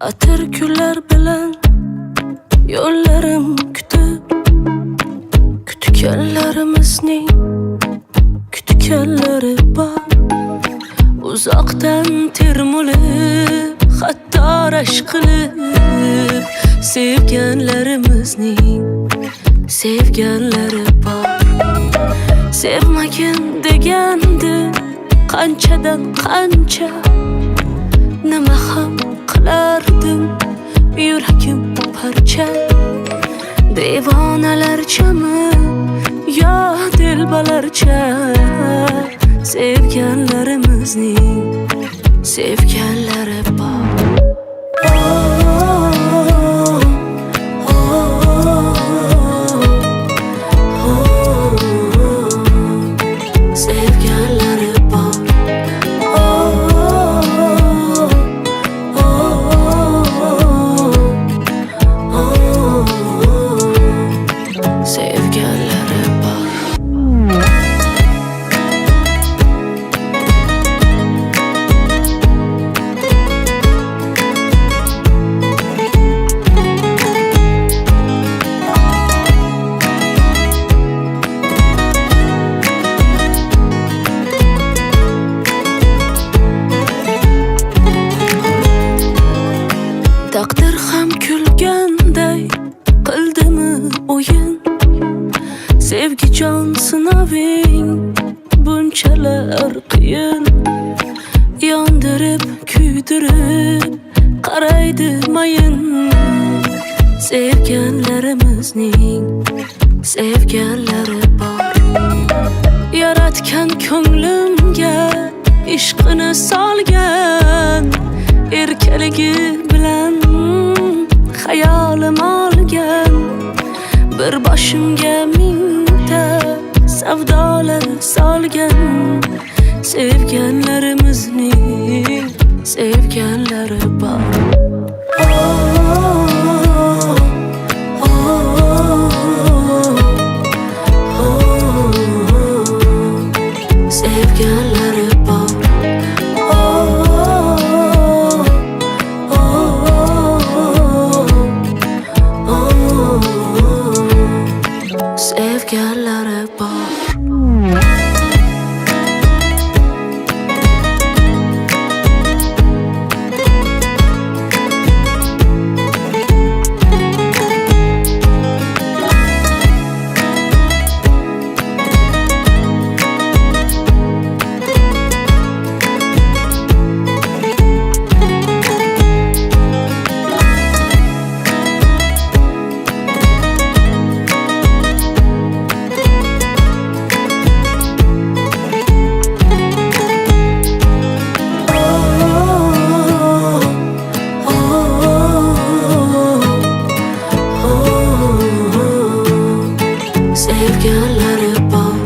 Atir gullar bilan yo'llarim kutganlarimizning kutganlari bor. Uzoqdan termulib hatto rashk qilib sevganlarimizning sevganlari bor. Sevmagin degandi qanchadan qancha, nima ham qilardim yuragim parcha. Devonalarchami yo dilbalarcha, sevganlarimizning sevganlari bor. Taqdir ham kulganday qildimi o'yin, sevgijon sinaving bunchalar qiyin. Yondirib kuydirib qaraydi mayin, sevganlarimizning sevganlari bor. Yaratgan ko'nglimga ishqini solgan, erkaligi bilan hayolim olgan. Bir boshimga mingta savdolar solgan, sevganlarimizning sevganlari bor. Sevganlari bor. Sevganlari bor. Sevganlari bor.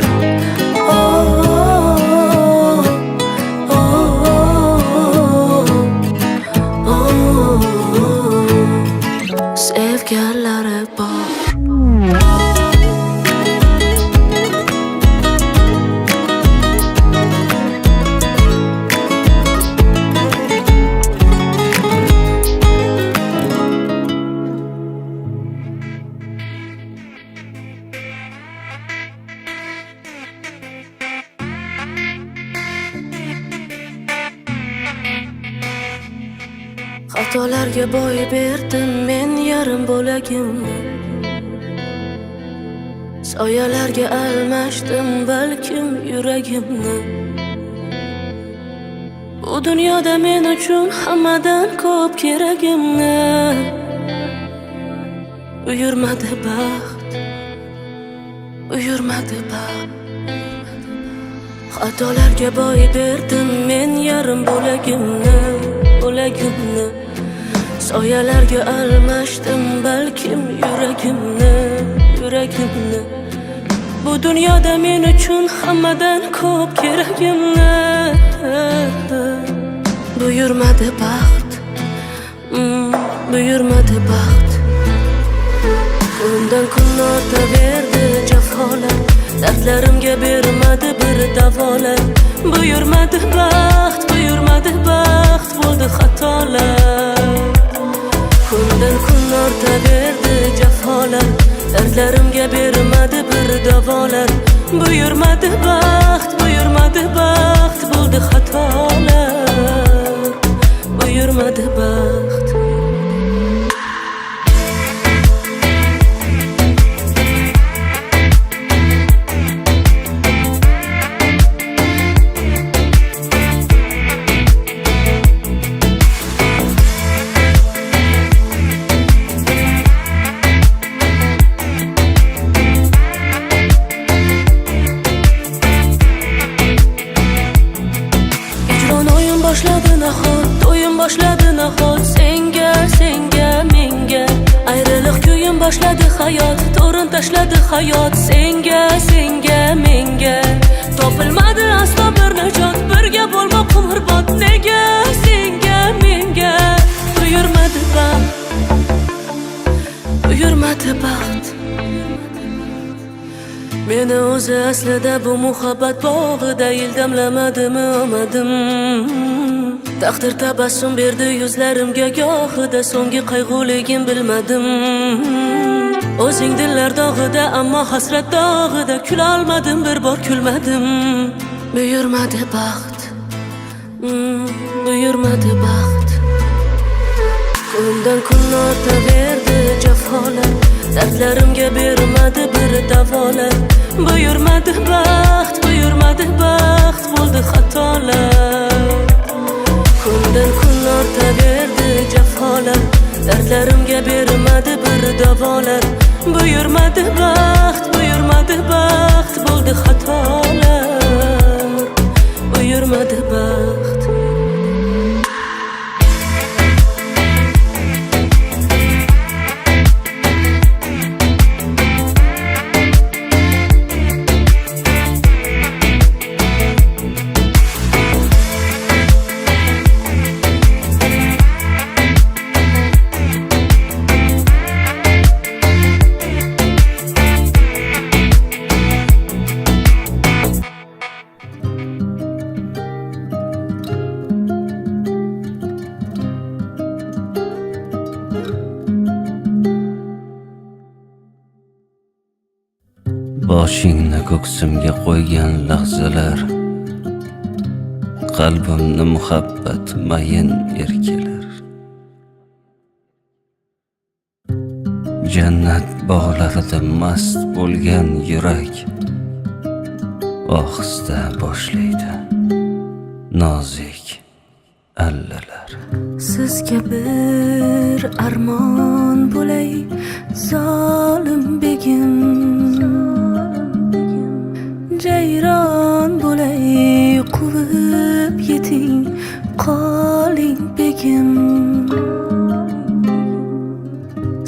Sevganlari bor. Xatolarga boy berdim men yarim bo'lagimni, soyalarga almashdim balkim yuragimni. Bu dunyoda men uchun hammadan ko'p keragimni buyurmadi baxt, buyurmadi baxt. Xatolarga boy berdim men yarim bo'lagimni, bo'lagimni. Soyalarga almashdim balkim yuragimni, yuragimni. Bu dunyoda men uchun hammadan ko'p keragimni buyurmadi baxt, buyurmadi baxt. Kundan kun ortaverdi jafolar, dardlarimga bermadi bir davolar. Buyurmadi baxt, buyurmadi baxt, bo'ldi xatolar. Kundan kun ortaverdi jafolar, dardlarimga bermadi bir davolar. Buyurmadi baxt, buyurmadi baxt, bo'ldi xatolar. Buyurmadi baxt. Boshladi nahot, to'yim boshladi nahot, senga, senga, menga. Ayriliq kuyim boshladi hayot, to'rin tashladi hayot, senga, senga, menga. Topilmadi aslo bir najot, birga bo'lmoq umrbod, nega, senga, menga. Buyurmadi baxt, buyurmadi baxt. Meni o'zi aslida bu muhabbat bog'ida ildamlamadimi omadim. Taqdir tabassum berdi yuzlarimga gohida, so'nggi qayg'uligim bilmadim. O'zing dillar dog'ida, ammo hasrat dog'ida, kulolmadim, bir bor kulmadim. Buyurmadi baxt, buyurmadi baxt. Kundan kun ortaverdi jafolar, dardlarimga bermadi bir davolar. Buyurmadi baxt, buyurmadi baxt, bo'ldi xatolar. Kundan kun ortaverdi jafolar, dardlarimga bermadi bir davolar. Buyurmadi baxt, buyurmadi baxt, bo'ldi xatolar. Buyurmadi baxt. Boshingni ko'ksimga qo'ygan lahzalar, qalbimni muhabbat mayin erkalar. Jannat bog'larida mast bo'lgan yurak ohista boshlaydi nozik allalar. Sizga bir armon bo'lay, zolim begim. Jayron bo'lay, quvib yeting, qoling begim.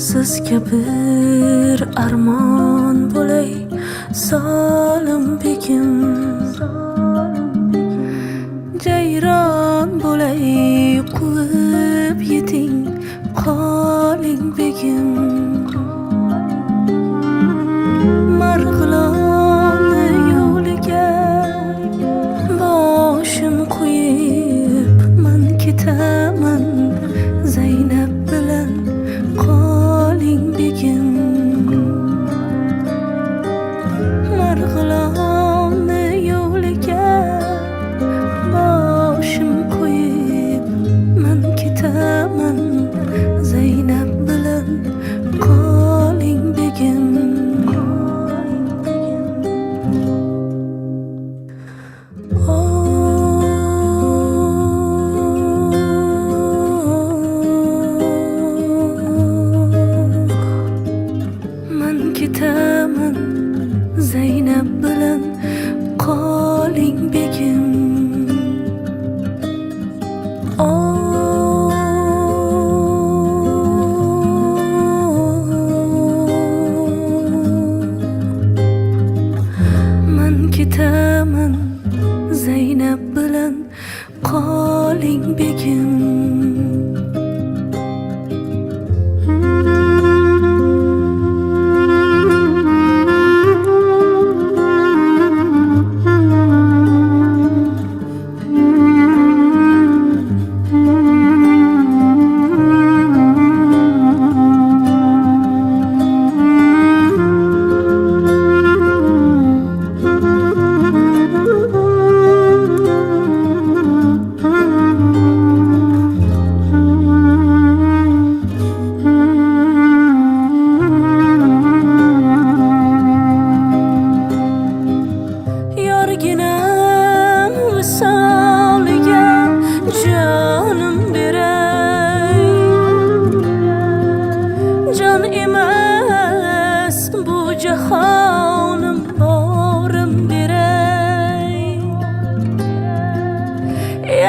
Sizga bir armon bo'lay, zolim begim. Jayron bo'lay, quvib yeting, qoling begim. Marg'ilonni yo'liga boshim qo'yib man ketaman, Zaynab bilan qoling begim. Marg'ilonni yo'liga boshim qo'yib man ketaman, Zaynab bilan qoling begim. Ketaman, Zaynab bilan qoling begim. Man ketaman, Zaynab bilan qoling begim.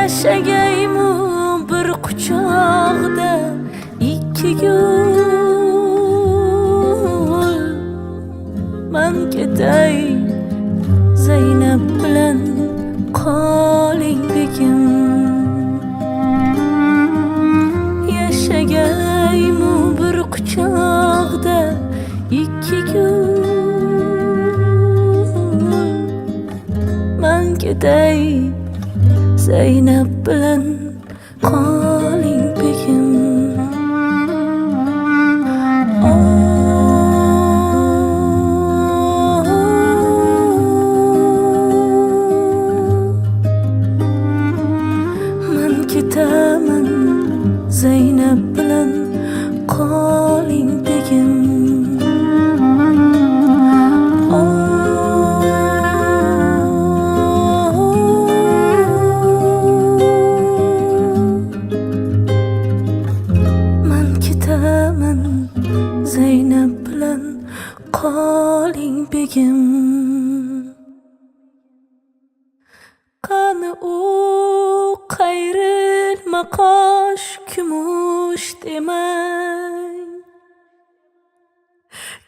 Yashagaymi bir quchoqda ikki gul. Men ketay Zaynab bilan qoling begim. Yashagaymi bir quchoqda ikki gul. Men ketay Zaynab bilan qoling begim. Men ketaman Zaynab bilan qoling begim. Zaynab bilan qoling begim. Qani u qayrilma qosh kumush demang.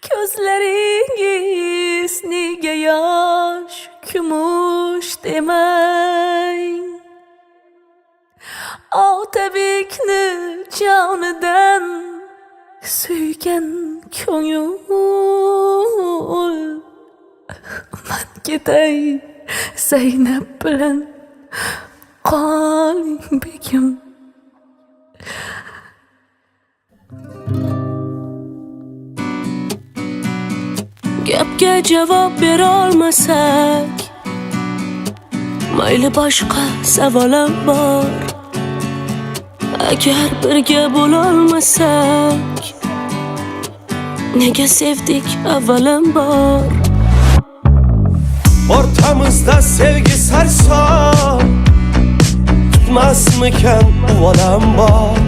Ko'zlaringiz nega yosh kumush demang. Otabekni jonidan suygan ko'ngil. Men ketay Zaynab bilan qoling begim. Gapga javob bera olmasak, mayli boshqa savolim bor. Agar birga bo'la olmasak, nega sevdik avvalambor. Ortamızda sevgi sarson, tutmasmikan avvalambor.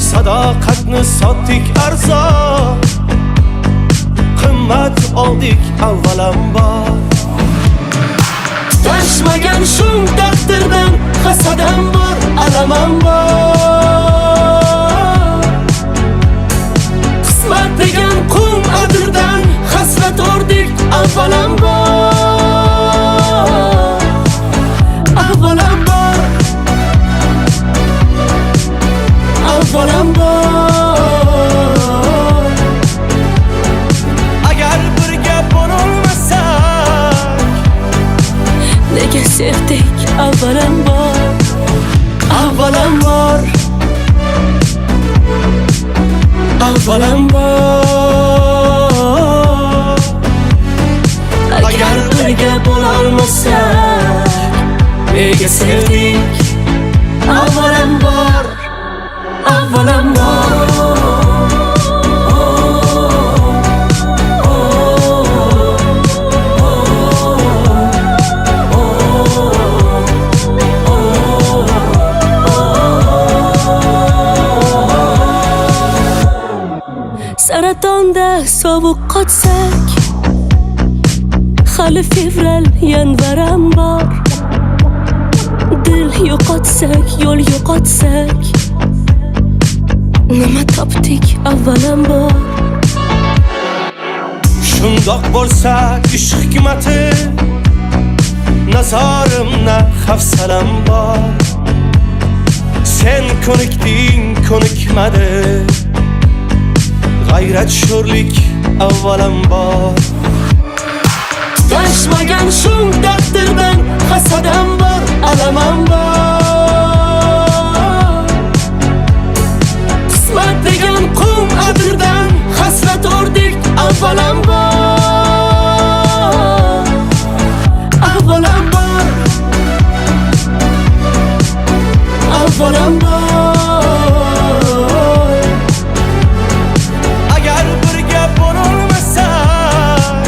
Sadoqatni sotdik arzon, qimmat oldik avvalambor. Tutashmagan shu taqdirdan hasadam bor, alamam bor. Qismat degan qum adirdan hasrat o'rdik avvalambor. Avvalambor, avvalambor. Agar birga bo'lolmasak, Nega sevdik avvalambor. avvalambor, avvalambor. Agar birga bo'lolmasak, nega sevdik avvalambor, avvalambor. Saratonda sovuq qotsak, hali fevral yanvaram bor. Dil yo'qotsak, yo'l yo'qotsak, nima topdik avvalambor. Shundoq bo'lsa ish hikmati, nazorimda hafsalam bor. Sen ko'nikding, ko'nikmadi, g'ayrat sho'rlik avvalambor. Tutashmagan shu taqdirdan hasadam bor, alamam bor. Qismat degan qum adirdan hasrat o'rdik avvalambor. Avvalambor, avvalambor. Agar birga bo'lolmasak,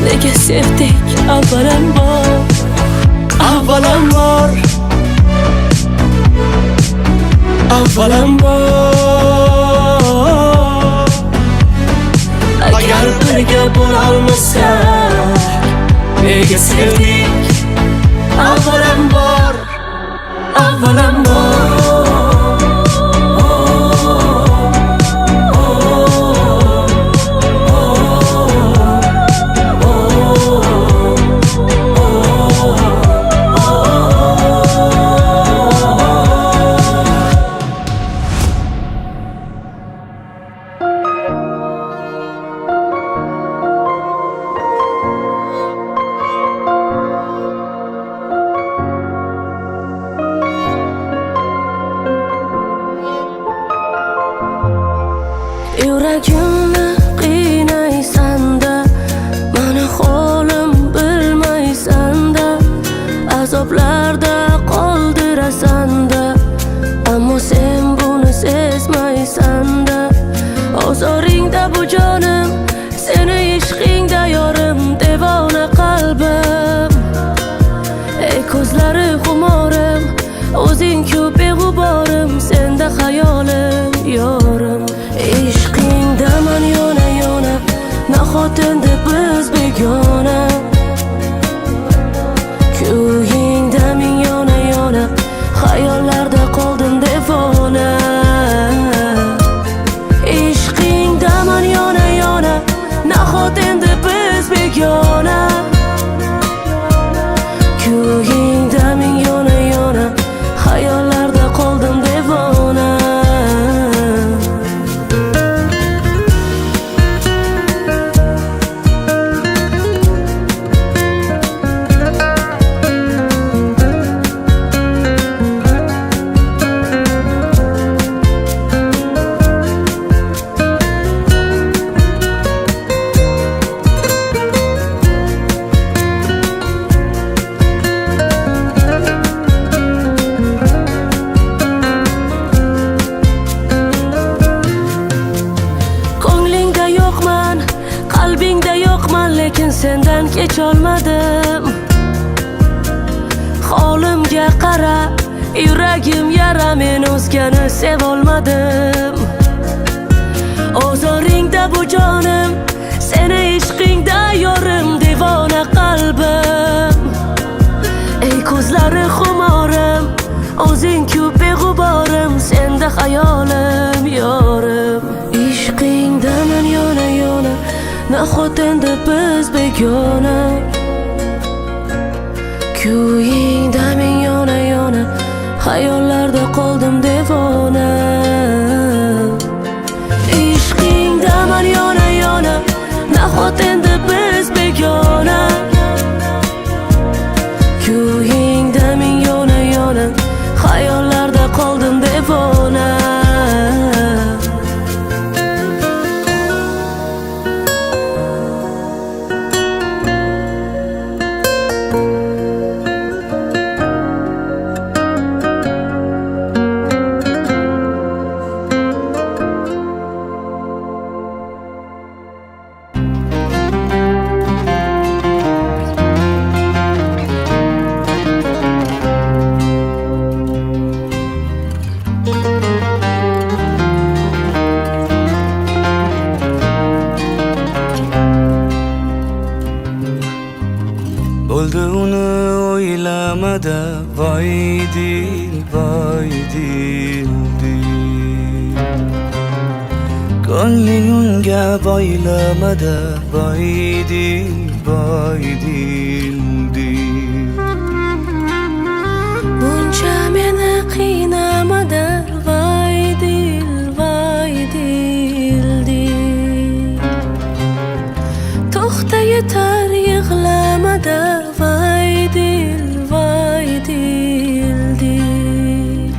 Nega sevdik avvalambor. avvalambor, avvalambor. Agar birga bo'lolmasak, nega sevdik avvalambor, avvalambor. Yuragimni qiynaysan-da, mani holim bilmaysan-da, azoblarda qoldirasan-da, ammo sen buni sezmaysan-da. Ozoringda bu jonim, seni ishqingda yorim, devona qalbim. Ey ko'zlari xumorim, o'zing-ku beg'uborim, senda xayolim yorim. Ishqingda man yona-yona, nahot endi biz begona. Kuyingda men yona-yona, xayollarda qoldim devona. Ishqingda man yona-yona, nahot endi biz begona. Kuyingda men yona-yona, xayollarda qoldim devona. Qalbingda yo'qman, lekin sendan kecholmadim. Holimga qara, yuragim yara, men o'zgani sevolmadim. Ozoringda bu jonim, seni ishqingda yorim, devona qalbim. Ey ko'zlari xumorim, o'zing-ku beg'uborim, senda xayolim yorim. Ishqingda men yona-yona, nahot endi biz begona. Kuyingda men yona-yona, xayollarda qoldim devona. Ishqingda men yona-yona, nahot endi biz begona. Kuyingda men yona-yona, xayollarda qoldim devona. Bo'ldi uni o'ylamada, voy dil, voy dil, dil. Ko'ngling unga boylamada, voy dil, voy dil, dil. Buncha meni qiynamada, voy dil, voy dil, dil. To'xta yetar yig'lamada, voy dil, voy dil, dil.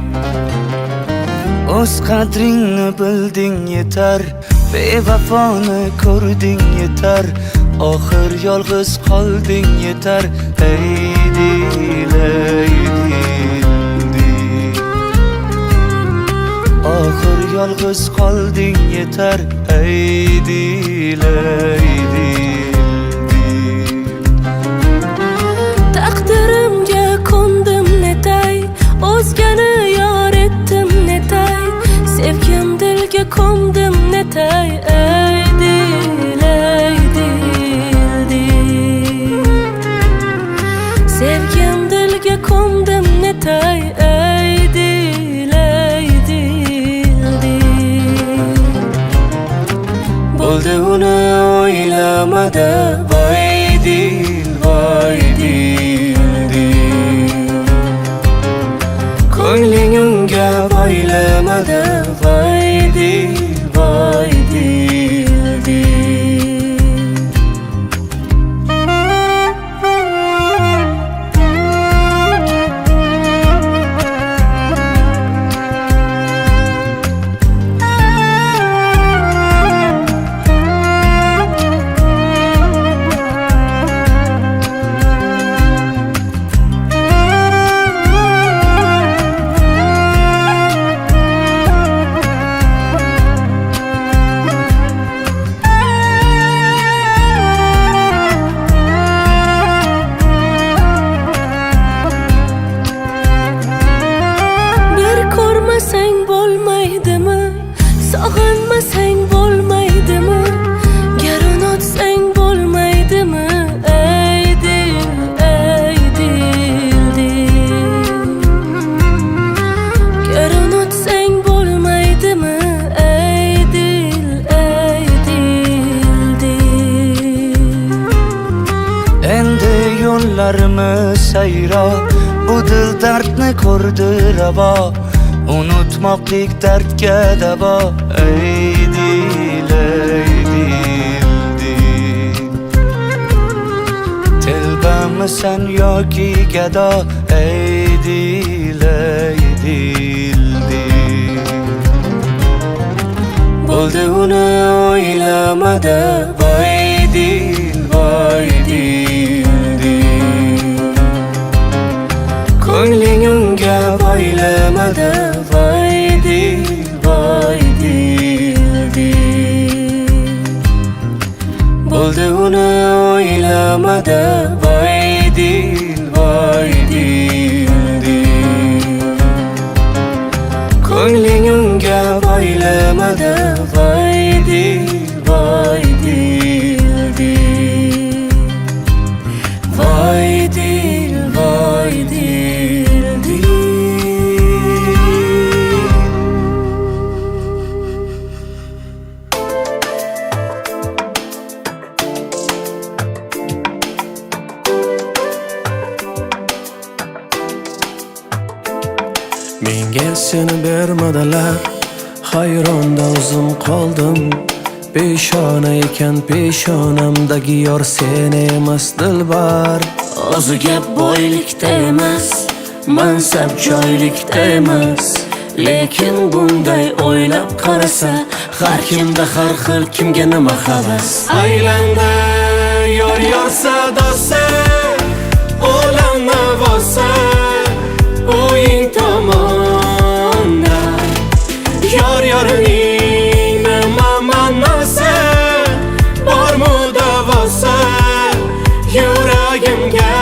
O'z qadringni bilding yetar, bevafoni ko'rding yetar, oxir yolg'iz qolding yetar. Ey dil, ey dil, dil. Oxir yolg'iz qolding yetar. Ey dil, ey dil, dil. Taqdirimga ko'ndim netay, o'zgani yor etdim netay, sevgim dilga ko'mdim netay. Ey dil, ey dil, dil. Sevgim dilga ko'mdim netay ey dil Bo'ldi uni o'ylamada voy dil Ko'ngling unga boylamada voy dil Ko'rmasang bo'lmaydimi? Sog'inmasang bo'lmaydimi? Gar unutsang bo'lmaydimi? Ey dil Gar unutsang bo'lmaydimi? Ey dil Endi yo'llarimiz sayro Bu dil dardni ko'rdi ravo Unutmoqlik dardga davo Ey dil Telbamisan yoki gado Ey dil Bo'ldi uni o'ylamada voy dil Ko'ngling unga boylamada voy dil Bo'ldi uni o'ylamada voy dil Ko'ngling unga boylamada voy dil Voy dil Menga seni bermadilar hayronda o'zim qoldim Peshona ekan peshonamdagi yor sen emas dilbar O'zi gap boylikda emas, mansab joylikda emas Lekin bunday o'ylab qarasa har kimda har xil kimga nima havas Aylanda yor sadosi Olam navosi O'yin tomonda Yorning nima ma'nosi Bormi davosi Yuragimga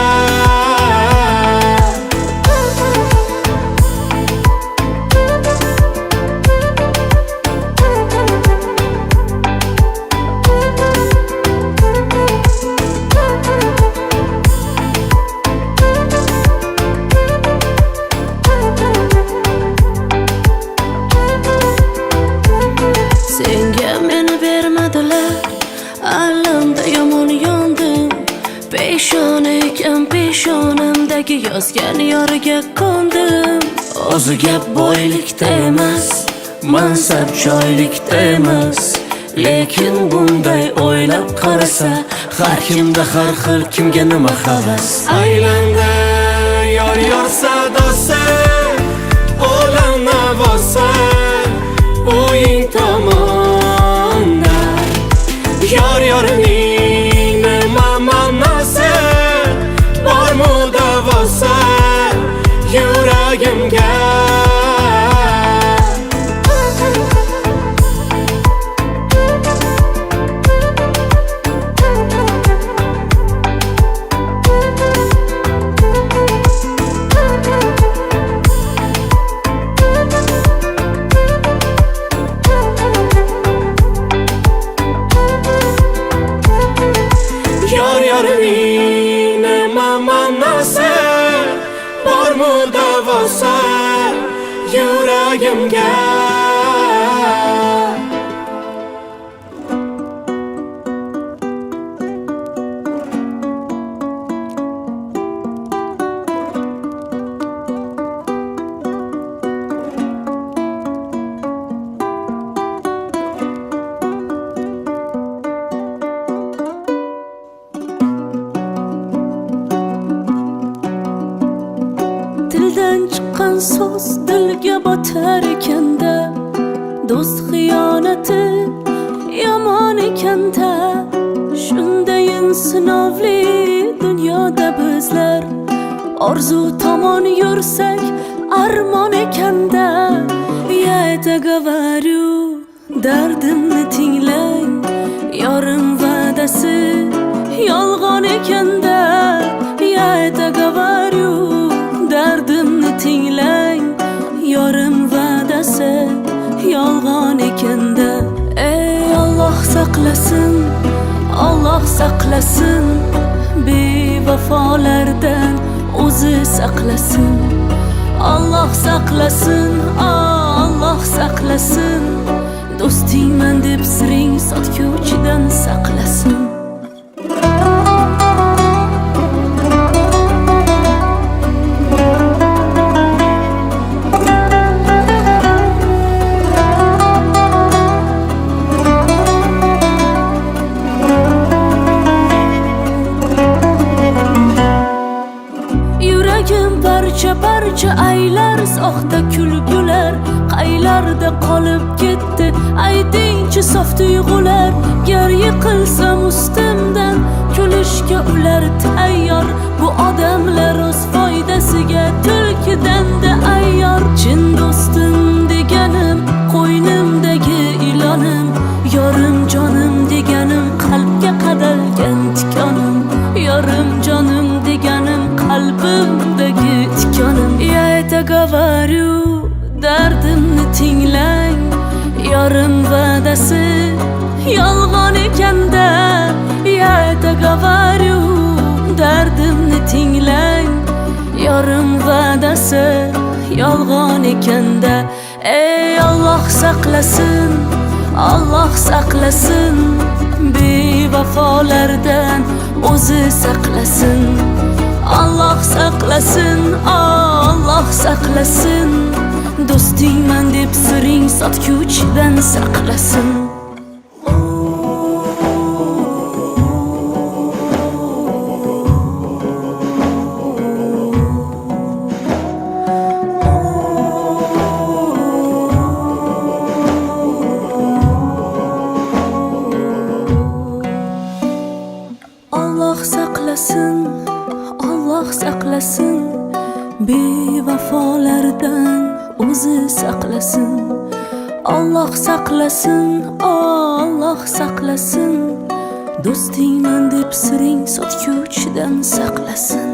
Senga meni bermadilar Alamda yomon yondim Peshona ekan peshonamdagi yozgan yoriga ko'ndim O'zi gap boylikda emas, mansab joylikda emas Lekin bunday o'ylab qarasa har kimda har xil kimga nima havas Aylanda yor sadosi Olam navosi O'yin tomonda Yorning nima ma'nosi Bormi davosi Yuragimga bormi davosi yuragimga? Dildan chiqqan so'z dilga botar ekanda, do'st xiyonati yomon ekanda. Shundayin sinovli dunyoda bizlar orzu tomon yursak armon ekanda. Я это говорю, dardimni tinglang, yorim va'dasi yolg'on ekanda. Я это говорю, dardimni tinglang, yorim va'dasi yolg'on ekanda. Ey Alloh saqlasin, Alloh saqlasin, bevafolardan o'zi saqlasin. Alloh saqlasin, Alloh saqlasin, do'stingman deb siring sotguvchidan saqlasin. Parcha parcha aylar, soxta kulgular qaylarda qolib ketdi? Aytingchi sof tuyg'ular. Gar yiqilsam ustimdan kulishga ular tayyor. Bu odamlar o'z foydasiga tulkidan-da ayyor. Chin do'stim deganim qo'ynimdagi ilonim, yorim jonim deganim qalbga qadalgan tikonim, yorim jonim deganim qalbimdagi tikonim. Я это говорю, dardimni tinglang, yorim va'dasi yolg'on ekanda. Я это говорю, dardimni tinglang, yorim va'dasi yolg'on ekanda. Ey Alloh saqlasin, Alloh saqlasin, bevafolardan o'zi saqlasin. Alloh saqlasin, Alloh saqlasin, do'stingman deb siring sotguvchidan saqlasin. Alloh saqlasin, Alloh saqlasin, bevafolardan o'zi saqlasin. Alloh saqlasin, Alloh saqlasin, do'stingman deb siring sotguvchidan saqlasin.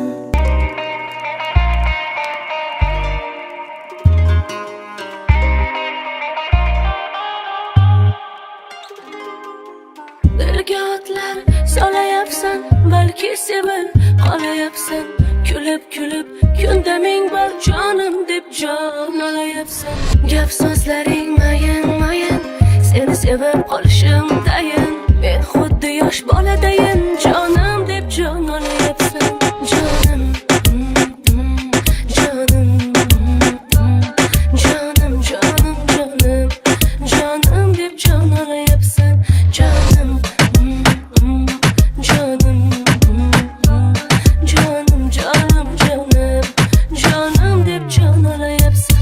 Dilga otlar solayapsan, balki sevib qolayapsan. Kulib kulib kunda ming bor jonim deb jon olayapsan. Gap so'zlaring mayin mayin, seni sevib qolishim tayin. Men xuddi yosh boladayin, jonim deb jon olayapsan. Jonim jonim jonim jonim jonim jonim deb jon olayapsan. Jonim jonim jonim jonim jonim jonim deb jon olayapsan.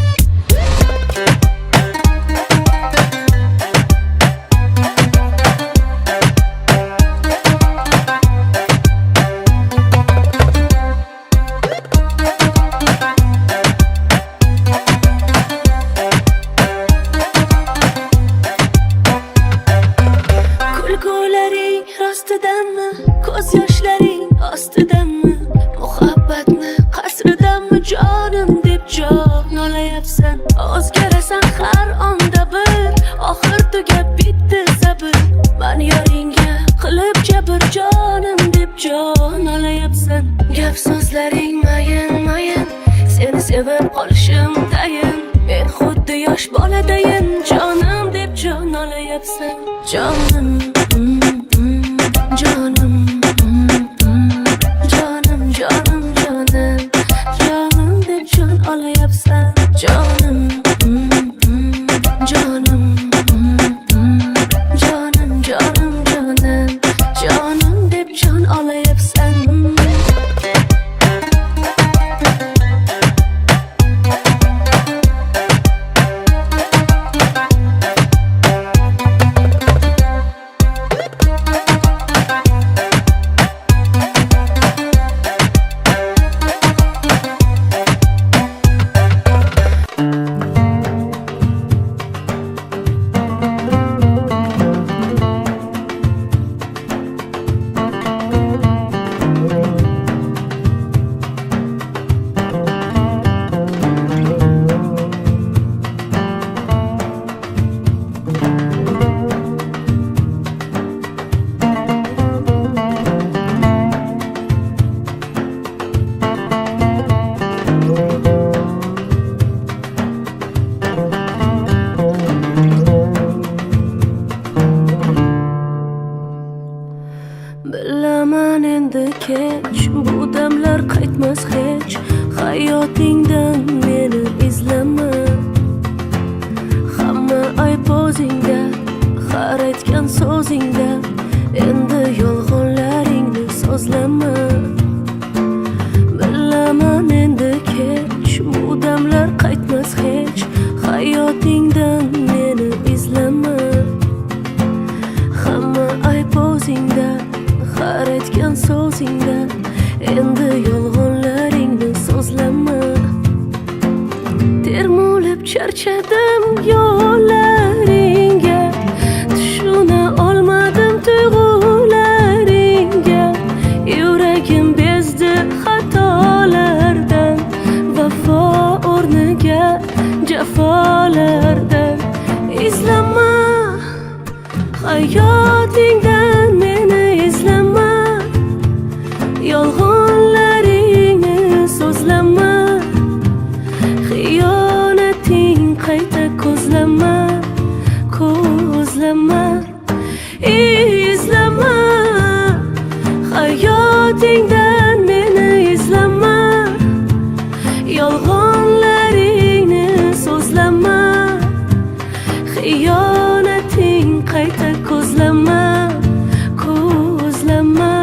qolishim tayin. Men xuddi yosh boladayin, jonim deb jon olayapsan. Jonim, jonim, jonim, jonim, jonim, jonim deb jon olayapsan. Jonim, jonim, jonim, jonim, jonim, jonim deb jon olayapsan. Bilaman endi kech, bu damlar qaytmas hech. Hayotingdan meni izlama. Hamma ayb o'zingda, har aytgan so'zingda. Endi yolg'onlaringni so'zlama. Bilaman endi kech, bu damlar qaytmas hech. Hayotingdan meni izlama. Hamma ayb o'zingda, har aytgan so'zingda. Endi yolg'onlaringni so'zlama. Termulib charchadim yo'llaringga, tushuna olmadim tuyg'ularingga. Yuragim bezdi xatolardan, vafo o'rniga jafolardan. Izlama hayotingdan meni izlama. Yolg'onlaringni so'zlama. Xiyonating qayta ko'zlama, ko'zlama. Izlama hayotingdan meni izlama. Yolg'onlaringni so'zlama. Xiyonating qayta ko'zlama, ko'zlama.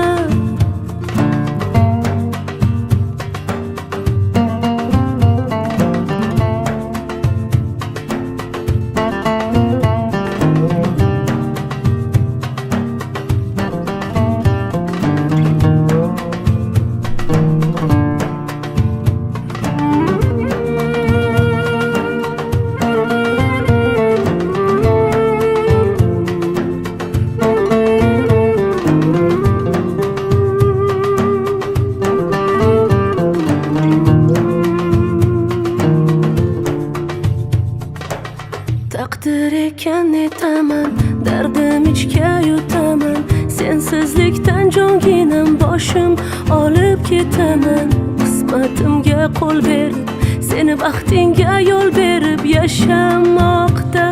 Taqdir ekan netaman, dardim ichga yutaman. Sensizlikdan jonginam boshim olib ketaman. Qismatimga qo'l berib, seni baxtingga yo'l berib yashamoqda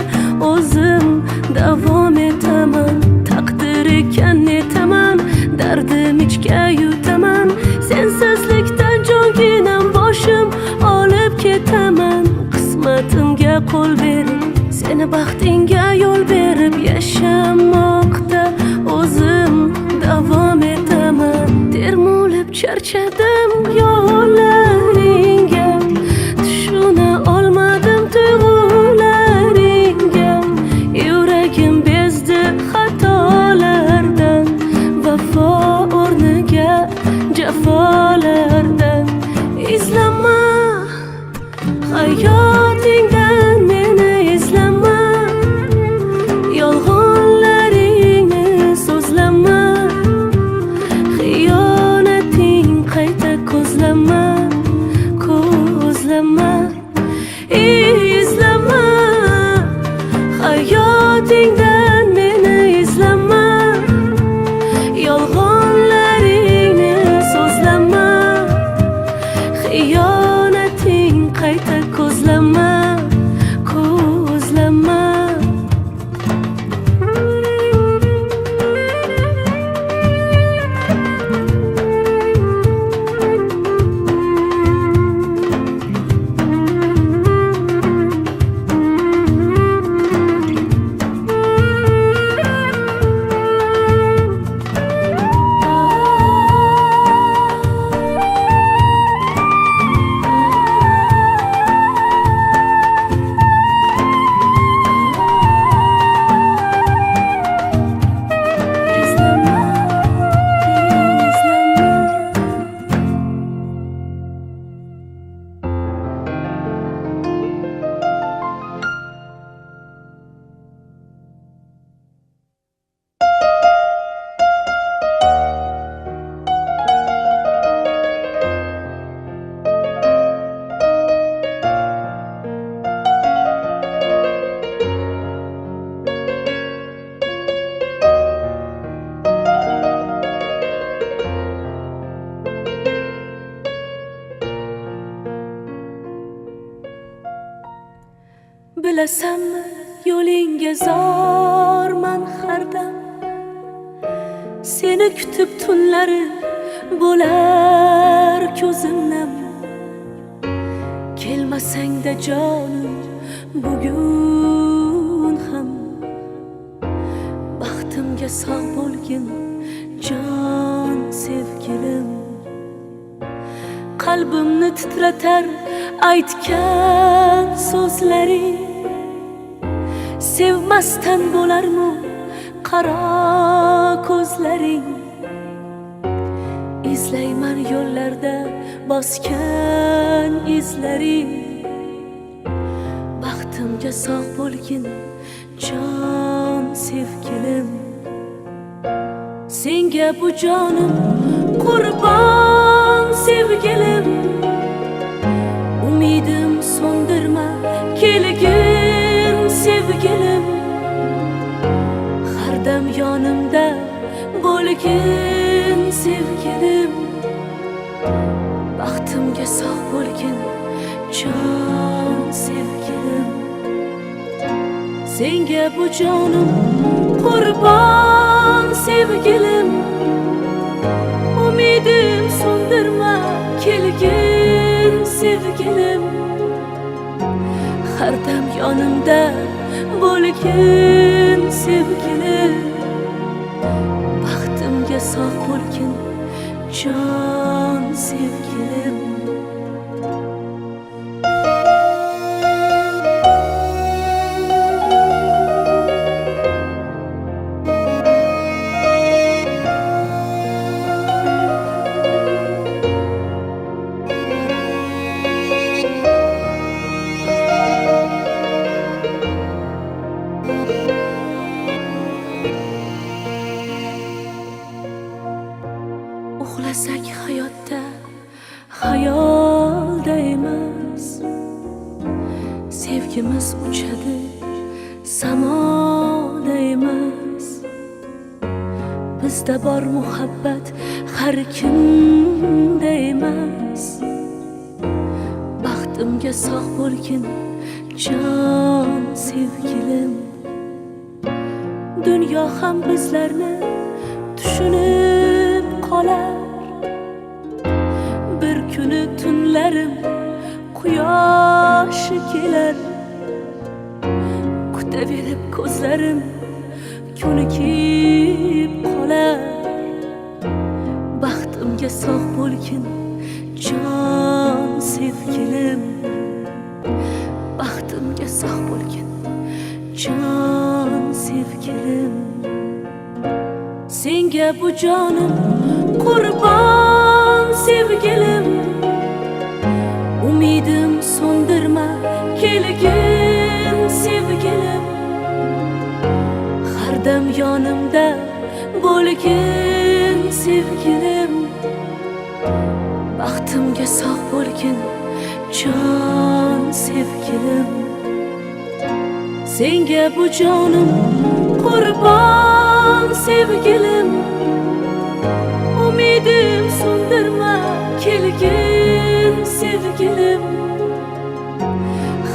o'zim davom etaman. Taqdir ekan netaman, dardim ichga yutaman. Sensizlikdan jonginam boshim olib ketaman. Qismatimga qo'l berib, seni baxtingga yo'l berib yashamoqda o'zim davom etaman. Termulib charchadim yo'llaringga, tushuna olmadim tuyg'ularingga. Yuragim bezdi xatolardan, vafo o'rniga jafolardan. Izlama hayotingdan meni izlama. Yolg'onlaringni so'zlama. Xiyonating qayta ko'zlama, ko'zlama. Izlama hayotingdan meni izlama. Yolg'onlaringni so'zlama. Xiyonating qayta Bilasanmi yo'lingga zorman har dam, seni kutib tunlari bo'lar ko'zim nam. Kelmasangda jonim bugun ham, baxtimga sog' bo'lgin jon sevgilim. Qalbimni titratar aytgan so'zlaring, sevmasdan bo'larmi qaro ko'zlaring. Izlayman yo'llarda bosgan izlaring, baxtimga sog' bo'lgin jon sevgilim. Senga bu jonim qurbon sevgilim, umidim so'ndirma kelgin sevgilim. Har dam yonimda bo'lgin sevgilim, baxtimga sog' bo'lgin jon sevgilim. Senga bu jonim qurbon sevgilim, umidim so'ndirma kelgin sevgilim. Har dam yonimda bo'lgin sevgilim, baxtimga sog' bo'lgin jon sevgilim. Uxlasak hayotda xayolda emas, sevgimiz uchadi samoda emas. Bizda bor muhabbat har kimda emas, baxtimga sog' bo'lgin jon sevgilim. Dunyo ham bizlarni tushunib qolar, bir kuni tunlarim quyoshi kelar. Kutaverib ko'zlarim ko'nikib qolar, baxtimga sog' bo'lgin jon sevgilim. Baxtimga sog' bo'lgin jon sevgilim. Senga bu jonim qurbon sevgilim, umidim so'ndirma kelgin sevgilim. Har dam yonimda bo'lgin sevgilim, baxtimga sog' bo'lgin jon sevgilim. Senga bu jonim qurbon sevgilim, umidim so'ndirma kelgin sevgilim.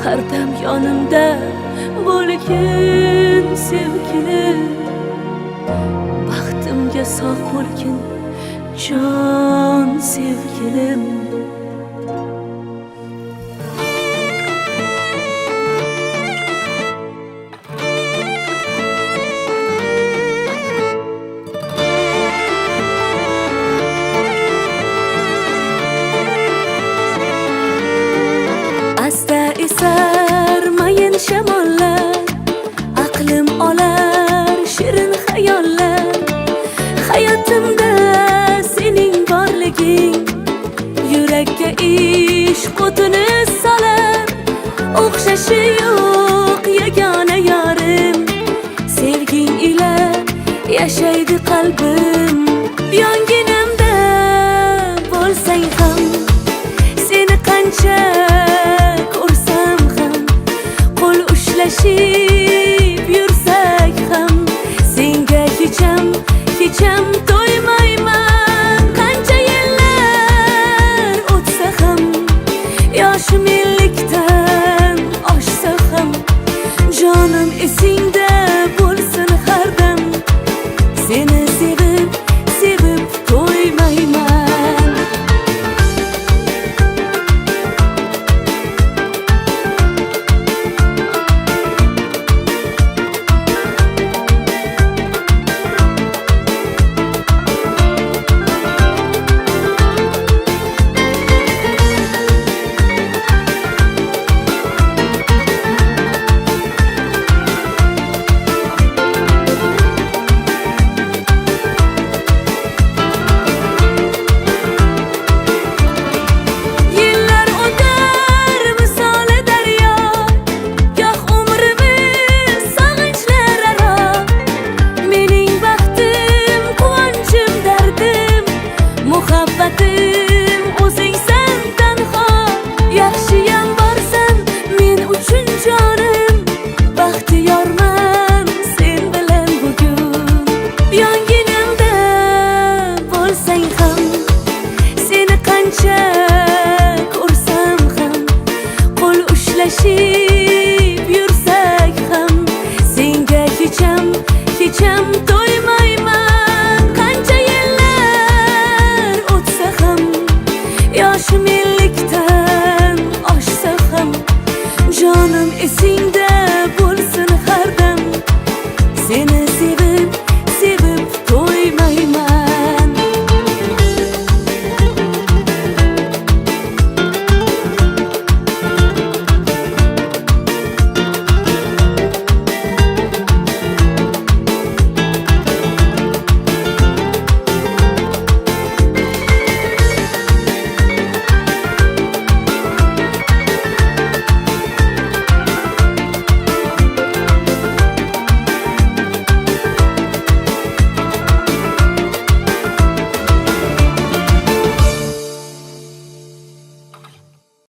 Har dam yonimda bo'lgin sevgilim, baxtimga sog' bo'lgin jon sevgilim. Asta esar mayin shamollar, aqlim olar shirin xayollar. Hayotimda sening borliging yurakka ishq o'tini solar. O'xshashi yo'q yagona yorim, sevging ila yashaydi qalbim. Yonginamda bo'lsang ham, seni qancha ko'rsam ham qo'l ushlashi